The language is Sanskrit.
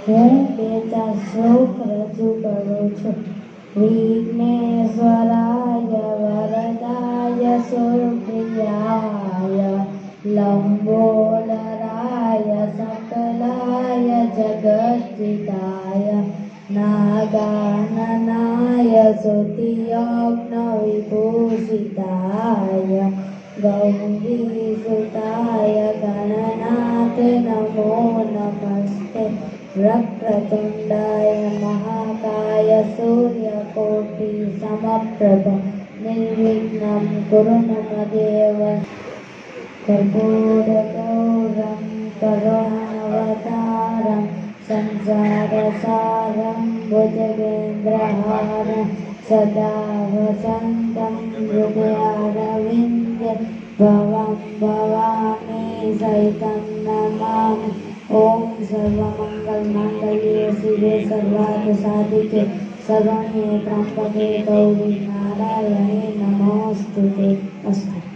હું 2-4 શ્લોક રજૂ કરું છું. વિઘ્નેશ્વરાય વરદાય સુરપ્રિયાય લંબોદરાય સકલાય જગદ્ધિતાય નાગાનનાય સુતિયજ્ઞવિભૂષિતાય गौरीसुताय गणनाथ नमो नमस्ते. वक्रतुण्डाय महाकाय सूर्यकोटि समप्रभ निर्विघ्नं कुरु मम देव. कर्पूरगौरं करुणावतारं संसारसारं भुजगेन्द्रहारं सदा वसन्तं हृदयारविन्दे भवं भवानी सहितं नमामि. ओम सर्वमंगलमांगल्ये शिवे सर्वार्थसाधिके शरण्ये त्र्यंबके गौरी नारायणे नमोस्तुते. अस्तु.